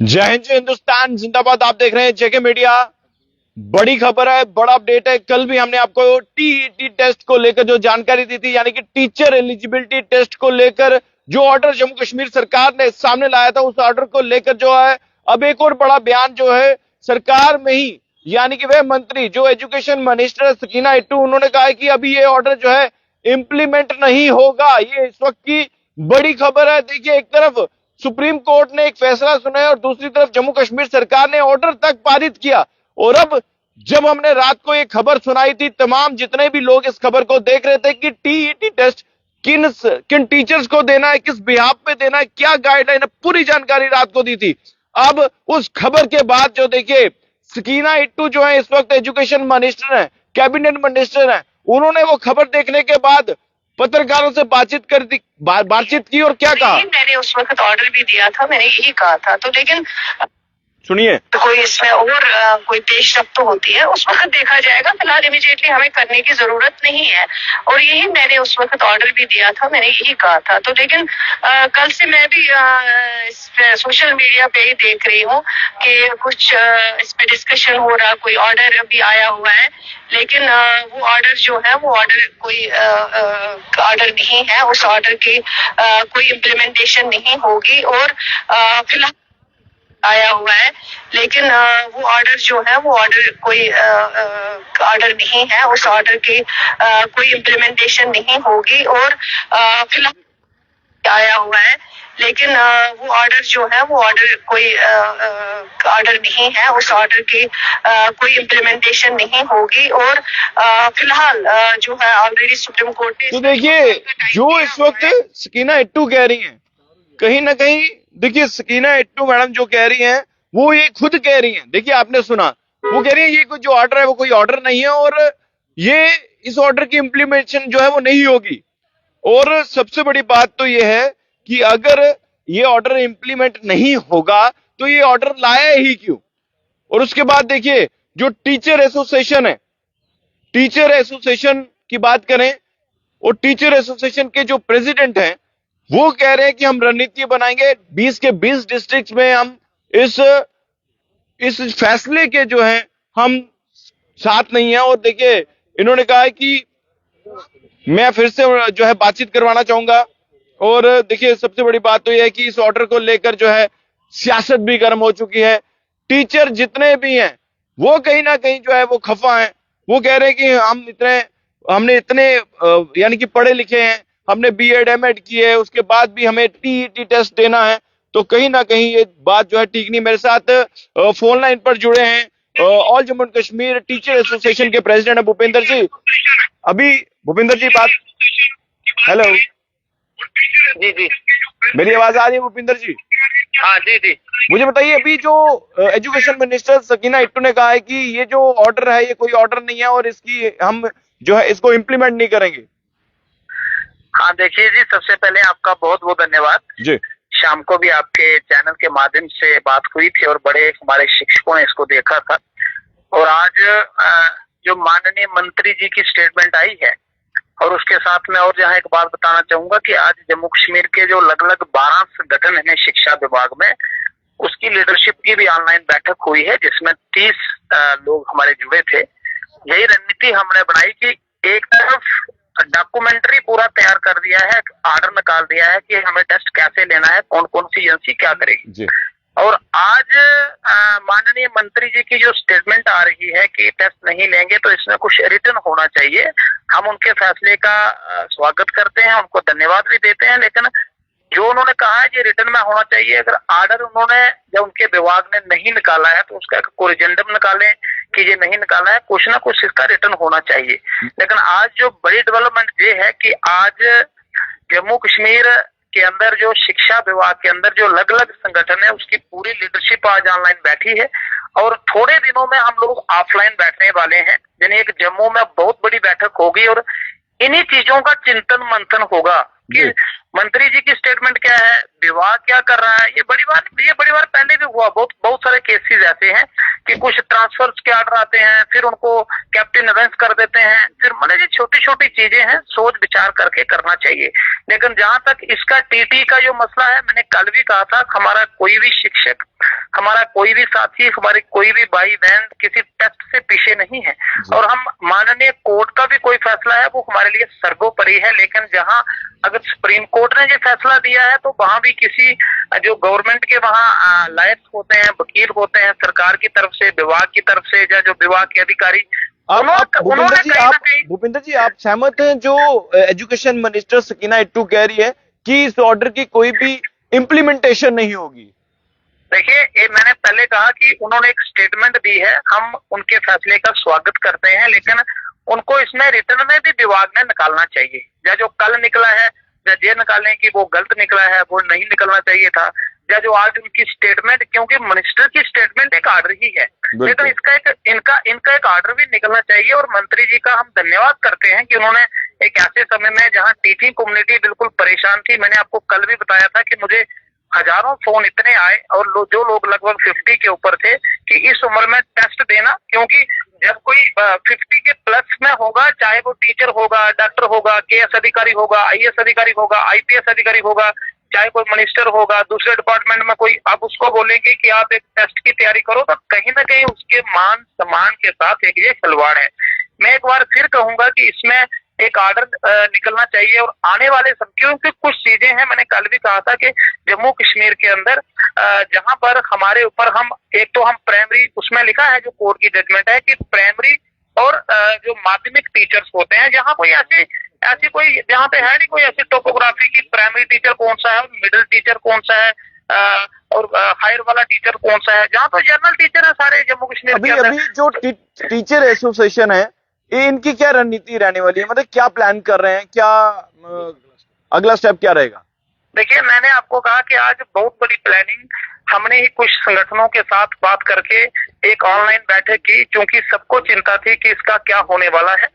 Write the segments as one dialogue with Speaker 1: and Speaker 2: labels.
Speaker 1: जय हिंद जय हिंदुस्तान जिंदाबाद। आप देख रहे हैं जेके मीडिया। बड़ी खबर है, बड़ा अपडेट है। कल भी हमने आपको टीईटी टेस्ट को लेकर जो जानकारी दी थी, यानी कि टीचर एलिजिबिलिटी टेस्ट को लेकर जो ऑर्डर जम्मू कश्मीर सरकार ने सामने लाया था, उस ऑर्डर को लेकर जो है अब एक और बड़ा बयान जो है सरकार में ही, यानी कि वह मंत्री जो एजुकेशन मिनिस्टर सकीना इट्टू, उन्होंने कहा है कि अभी ये ऑर्डर जो है इंप्लीमेंट नहीं होगा। ये इस वक्त की बड़ी खबर है। देखिए, एक तरफ सुप्रीम कोर्ट ने एक फैसला सुनाया और दूसरी तरफ जम्मू कश्मीर सरकार ने ऑर्डर तक पारित किया। और अब जब हमने रात को ये खबर सुनाई थी, तमाम जितने भी लोग इस खबर को देख रहे थे कि टीईटी टेस्ट किन किन टीचर्स को देना है, किस बिहाफ पे देना है, क्या गाइडलाइन है, पूरी जानकारी रात को दी थी। अब उस खबर के बाद जो देखिए सकीना इट्टू जो है इस वक्त एजुकेशन मिनिस्टर है, कैबिनेट मिनिस्टर है, उन्होंने वो खबर देखने के बाद पत्रकारों से बातचीत की और क्या कहा।
Speaker 2: मैंने उस वक्त ऑर्डर भी दिया था, मैंने यही कहा था। तो लेकिन
Speaker 1: सुनिए,
Speaker 2: तो कोई इसमें और कोई पेशरफ्त तो होती है, उस वक्त देखा जाएगा। फिलहाल इमीडिएटली हमें करने की जरूरत नहीं है, और यही मैंने उस वक्त ऑर्डर भी दिया था, मैंने यही कहा था। तो लेकिन कल से मैं भी सोशल मीडिया पे ही देख रही हूँ कि कुछ इस पे डिस्कशन हो रहा, कोई ऑर्डर भी आया हुआ है, लेकिन वो ऑर्डर जो है वो ऑर्डर कोई ऑर्डर नहीं है। उस ऑर्डर की कोई इम्प्लीमेंटेशन नहीं होगी, और फिलहाल आया हुआ है, लेकिन वो ऑर्डर जो है वो ऑर्डर कोई ऑर्डर नहीं है। उस ऑर्डर की कोई इम्प्लीमेंटेशन नहीं होगी, और फिलहाल आया हुआ है, लेकिन वो ऑर्डर जो है वो ऑर्डर कोई ऑर्डर नहीं है। उस ऑर्डर की कोई इम्प्लीमेंटेशन नहीं होगी, और फिलहाल जो है ऑलरेडी सुप्रीम कोर्ट ने।
Speaker 1: तो देखिए, जो इस वक्त सकीना इट्टू कह रही हैं, कहीं ना कहीं देखिए सकीना इट्टू मैडम जो कह रही हैं वो ये खुद कह रही हैं। देखिए, आपने सुना, वो कह रही है ये कोई जो ऑर्डर है वो कोई ऑर्डर नहीं है, और ये इस ऑर्डर की इंप्लीमेंटेशन जो है वो नहीं होगी। और सबसे बड़ी बात तो ये है कि अगर ये ऑर्डर इंप्लीमेंट नहीं होगा तो ये ऑर्डर लाया ही क्यों। और उसके बाद देखिए, जो टीचर एसोसिएशन है, टीचर एसोसिएशन की बात करें, और टीचर एसोसिएशन के जो प्रेसिडेंट हैं वो कह रहे हैं कि हम रणनीति बनाएंगे, 20 के 20 डिस्ट्रिक्ट में हम इस फैसले के जो है हम साथ नहीं है। और देखिए, इन्होंने कहा है कि मैं फिर से जो है बातचीत करवाना चाहूंगा। और देखिए, सबसे बड़ी बात तो यह है कि इस ऑर्डर को लेकर जो है सियासत भी गर्म हो चुकी है। टीचर जितने भी हैं वो कहीं ना कहीं जो है वो खफा हैं। वो कह रहे हैं कि हमने इतने यानी कि पढ़े लिखे हैं, हमने बीएड एमएड की है, उसके बाद भी हमें टीईटी टेस्ट देना है। तो कहीं ना कहीं ये बात जो है ठीक नहीं। मेरे साथ फोन लाइन पर जुड़े हैं all Jammu and Kashmir teacher association के प्रेसिडेंट है भूपेंद्र जी। अभी भूपेंद्र जी बात, हेलो
Speaker 2: जी जी,
Speaker 1: मेरी आवाज आ रही है भूपेंद्र जी?
Speaker 2: हाँ जी जी।
Speaker 1: मुझे बताइए, अभी जो एजुकेशन मिनिस्टर सकीना इट्टू ने कहा है कि ये जो ऑर्डर है ये कोई ऑर्डर नहीं है और इसकी हम जो है इसको इम्प्लीमेंट नहीं करेंगे।
Speaker 2: हाँ देखिए जी, सबसे पहले आपका बहुत बहुत धन्यवाद
Speaker 1: जी।
Speaker 2: शाम को भी आपके चैनल के माध्यम से बात हुई थी और बड़े हमारे शिक्षकों ने इसको देखा था। और आज जो माननीय मंत्री जी की स्टेटमेंट आई है, और उसके साथ में और जहाँ एक बात बताना चाहूंगा कि आज जम्मू कश्मीर के जो लगभग 12 संगठन है शिक्षा विभाग में, उसकी लीडरशिप की भी ऑनलाइन बैठक हुई है, जिसमें 30 लोग हमारे जुड़े थे। यही रणनीति हमने बनाई कि एक तरफ डॉक्यूमेंट्री पूरा तैयार कर दिया है, ऑर्डर निकाल दिया है कि हमें टेस्ट कैसे लेना है, कौन कौन सी एजेंसी क्या करेगी जी। और आज माननीय मंत्री जी की जो स्टेटमेंट आ रही है कि टेस्ट नहीं लेंगे, तो इसमें कुछ रिटर्न होना चाहिए। हम उनके फैसले का स्वागत करते हैं, उनको धन्यवाद भी देते हैं, लेकिन जो उन्होंने कहा है ये रिटर्न में होना चाहिए। अगर ऑर्डर उन्होंने जब उनके विभाग ने नहीं निकाला है तो उसका कोरिजेंडम निकालें कि ये नहीं निकाला है, कुछ ना कुछ इसका रिटर्न होना चाहिए। लेकिन आज जो बड़ी डेवलपमेंट ये है कि आज जम्मू कश्मीर के अंदर जो शिक्षा विभाग के अंदर जो अलग अलग संगठन है उसकी पूरी लीडरशिप आज ऑनलाइन बैठी है, और थोड़े दिनों में हम लोग ऑफलाइन बैठने वाले हैं। यानी एक जम्मू में बहुत बड़ी बैठक होगी और इन्हीं चीजों का चिंतन मंथन होगा कि मंत्री जी की स्टेटमेंट क्या है, विभाग क्या कर रहा है। ये बड़ी बार पहले भी हुआ, बहुत सारे केसेस ऐसे हैं कि कुछ ट्रांसफर्स के ऑर्डर आते हैं, फिर उनको कैप्टन अरेंज कर देते हैं। फिर मैंने जी छोटी छोटी चीजें हैं, सोच विचार करके करना चाहिए। लेकिन जहां तक इसका टीटी का जो मसला है, मैंने कल भी कहा था, हमारा कोई भी शिक्षक हमारा कोई भी साथी, हमारे कोई भी भाई बहन किसी टेस्ट से पीछे नहीं है। और हम माननीय कोर्ट का भी कोई फैसला है वो हमारे लिए सर्वोपरि है, लेकिन जहां अगर सुप्रीम कोर्ट ने जो फैसला दिया है तो वहां भी किसी जो गवर्नमेंट के वहां लायक होते हैं, वकील होते हैं सरकार की तरफ से, विभाग की तरफ से, या जो विभाग के अधिकारी,
Speaker 1: भूपिंदर जी आप सहमत हैं जो एजुकेशन मिनिस्टर सकीना इट्टू कह रही है कि इस ऑर्डर की कोई भी इम्प्लीमेंटेशन नहीं होगी?
Speaker 2: देखिए, ये मैंने पहले कहा कि उन्होंने एक स्टेटमेंट दी है, हम उनके फैसले का स्वागत करते हैं, लेकिन उनको इसमें रिटर्न में भी विभाग ने निकालना चाहिए। या जो कल निकला है, या ये निकालें कि वो गलत निकला है, वो नहीं निकलना चाहिए था, या जो आज उनकी स्टेटमेंट, क्योंकि मिनिस्टर की स्टेटमेंट एक ऑर्डर ही है, लेकिन इनका एक ऑर्डर भी निकलना चाहिए। और मंत्री जी का हम धन्यवाद करते हैं कि उन्होंने एक ऐसे समय में जहां टीचिंग कम्युनिटी बिल्कुल परेशान थी, मैंने आपको कल भी बताया था कि मुझे हजारों फोन इतने आए, और जो लोग लगभग 50 के ऊपर थे, कि इस उम्र में टेस्ट देना, क्योंकि जब कोई 50 के प्लस में होगा, चाहे वो टीचर होगा, डॉक्टर होगा, केएस अधिकारी होगा, आईएएस अधिकारी होगा, आईपीएस अधिकारी होगा, चाहे कोई मिनिस्टर होगा, दूसरे डिपार्टमेंट में कोई, अब उसको बोलेंगे कि आप एक टेस्ट की तैयारी करो, तो कहीं ना कहीं उसके मान सम्मान के साथ एक ये खिलवाड़ है। मैं एक बार फिर कहूंगा कि इसमें एक ऑर्डर निकलना चाहिए, और आने वाले सब, क्योंकि कुछ चीजें हैं, मैंने कल भी कहा था कि जम्मू कश्मीर के अंदर जहां पर हमारे ऊपर हम एक तो हम प्राइमरी, उसमें लिखा है जो कोर्ट की जजमेंट है कि प्राइमरी और जो माध्यमिक टीचर्स होते हैं, जहां कोई ऐसी कोई जहां पे है नहीं कोई ऐसी टोपोग्राफी की प्राइमरी टीचर कौन सा है, मिडिल टीचर कौन सा है, और हायर वाला टीचर कौन सा है, जहां तो जनरल टीचर है सारे जम्मू कश्मीर के अंदर।
Speaker 1: अभी जो टीचर एसोसिएशन है, इनकी क्या रणनीति रहने वाली है, मतलब क्या प्लान कर रहे हैं, क्या अगला स्टेप क्या रहेगा?
Speaker 2: देखिए, मैंने आपको कहा कि आज बहुत बड़ी प्लानिंग हमने ही कुछ संगठनों के साथ बात करके एक ऑनलाइन बैठक की, क्योंकि सबको चिंता थी कि इसका क्या होने वाला है।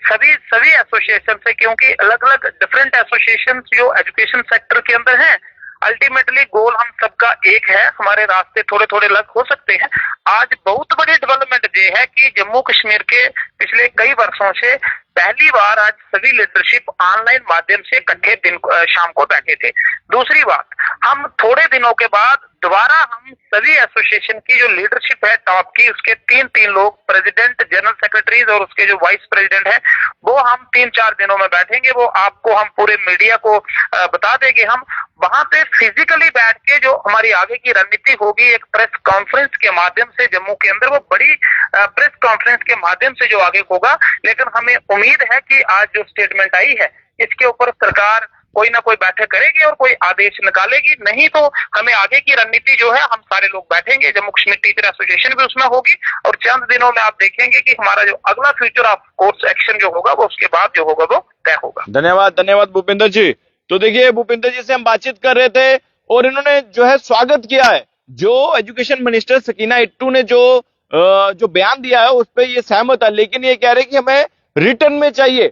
Speaker 2: सभी एसोसिएशन से, क्योंकि अलग अलग डिफरेंट एसोसिएशन जो एजुकेशन सेक्टर के अंदर हैं, अल्टीमेटली गोल हम सबका एक है, हमारे रास्ते थोड़े थोड़े अलग हो सकते हैं। आज बहुत बड़ी डेवलपमेंट ये है कि जम्मू कश्मीर के पिछले कई वर्षों से पहली बार आज सभी लीडरशिप ऑनलाइन माध्यम से इकट्ठे दिन शाम को बैठे थे। दूसरी बात, हम थोड़े दिनों के बाद दोबारा हम सभी एसोसिएशन की जो लीडरशिप है टॉप की, उसके तीन लोग, प्रेसिडेंट, जनरल सेक्रेटरीज और उसके जो वाइस प्रेसिडेंट है, वो हम 3-4 दिनों में बैठेंगे। वो आपको हम पूरे मीडिया को बता देंगे। हम वहां पे फिजिकली बैठ के जो हमारी आगे की रणनीति होगी, एक प्रेस कॉन्फ्रेंस के माध्यम से जम्मू के अंदर, वो बड़ी प्रेस कॉन्फ्रेंस के माध्यम से जो आगे होगा। लेकिन हमें उम्मीद है कि आज जो स्टेटमेंट आई है, इसके ऊपर सरकार कोई ना कोई बैठक करेगी और कोई आदेश निकालेगी। नहीं तो हमें आगे की रणनीति जो है, हम सारे लोग बैठेंगे, जम्मू कश्मीर टीचर एसोसिएशन भी उसमें होगी, और चंद दिनों में आप देखेंगे कि हमारा जो अगला फ्यूचर ऑफ कोर्स एक्शन जो होगा, वो उसके बाद जो होगा वो तय होगा।
Speaker 1: धन्यवाद भूपिंदर जी। तो देखिए, भूपिंदर जी से हम बातचीत कर रहे थे, और इन्होंने जो है स्वागत किया है जो एजुकेशन मिनिस्टर सकीना इट्टू ने जो बयान दिया है उस पर ये सहमत है, लेकिन ये कह रहे कि हमें रिटर्न में चाहिए।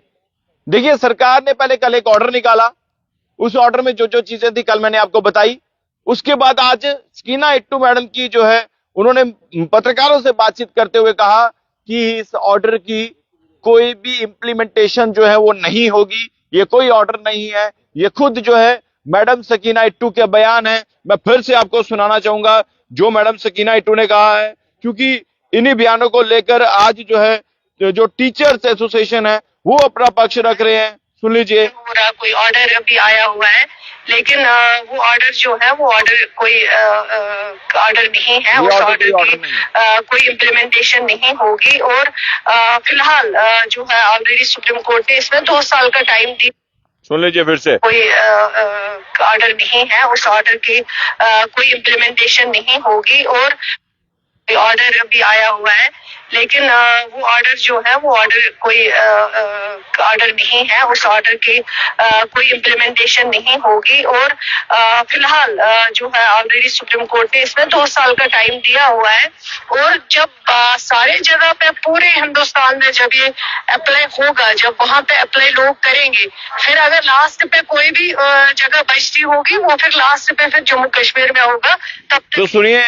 Speaker 1: देखिए, सरकार ने पहले कल एक ऑर्डर निकाला, उस ऑर्डर में जो जो चीजें थी कल मैंने आपको बताई। उसके बाद आज सकीना इट्टू मैडम की जो है, उन्होंने पत्रकारों से बातचीत करते हुए कहा कि इस ऑर्डर की कोई भी इंप्लीमेंटेशन जो है वो नहीं होगी, ये कोई ऑर्डर नहीं है, ये खुद जो है मैडम सकीना इट्टू के बयान है। मैं फिर से आपको सुनाना चाहूंगा जो मैडम सकीना इट्टू ने कहा है, क्योंकि इन्हीं बयानों को लेकर आज जो है जो टीचर्स एसोसिएशन है वो अपना पक्ष रख रहे हैं। सुन लीजिए।
Speaker 3: पूरा कोई ऑर्डर अभी आया हुआ है, लेकिन वो ऑर्डर जो है वो ऑर्डर कोई ऑर्डर नहीं है, उस ऑर्डर की कोई इम्प्लीमेंटेशन नहीं होगी। और फिलहाल जो है ऑलरेडी सुप्रीम कोर्ट ने इसमें 2 साल का टाइम दिया।
Speaker 1: सुन लीजिए फिर से।
Speaker 3: कोई ऑर्डर नहीं है, उस ऑर्डर की कोई इम्प्लीमेंटेशन नहीं होगी। और ऑर्डर अभी आया हुआ है, लेकिन वो ऑर्डर जो है वो ऑर्डर कोई ऑर्डर नहीं है, उस ऑर्डर की कोई इम्प्लीमेंटेशन नहीं होगी। और फिलहाल जो है ऑलरेडी सुप्रीम कोर्ट ने इसमें 2 साल का टाइम दिया हुआ है। और जब सारे जगह पे पूरे हिंदुस्तान में जब ये अप्लाई होगा, जब वहां पे अप्लाई लोग करेंगे, फिर अगर लास्ट पे कोई भी जगह बचती होगी, वो फिर लास्ट पे फिर जम्मू कश्मीर में होगा। तब तक
Speaker 1: तो सुनिए,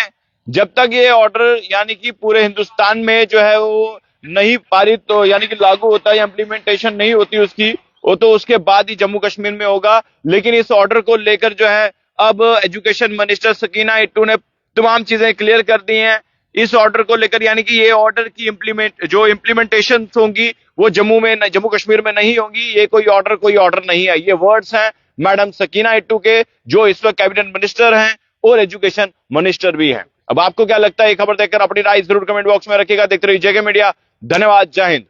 Speaker 1: जब तक ये ऑर्डर यानी कि पूरे हिंदुस्तान में जो है वो नहीं पारित तो यानी कि लागू होता है, इम्प्लीमेंटेशन नहीं होती उसकी, वो तो उसके बाद ही जम्मू कश्मीर में होगा। लेकिन इस ऑर्डर को लेकर जो है अब एजुकेशन मिनिस्टर सकीना इट्टू ने तमाम चीजें क्लियर कर दी हैं इस ऑर्डर को लेकर, यानी कि ये ऑर्डर की इम्प्लीमेंटेशन होंगी वो जम्मू कश्मीर में नहीं होंगी। ये कोई ऑर्डर नहीं है, ये वर्ड्स हैं मैडम सकीना इट्टू के, जो इस वक्त कैबिनेट मिनिस्टर हैं और एजुकेशन मिनिस्टर भी हैं। अब आपको क्या लगता है ये खबर देखकर अपनी राय जरूर कमेंट बॉक्स में रखिएगा। देखते रहिए जेके मीडिया। धन्यवाद। जय हिंद।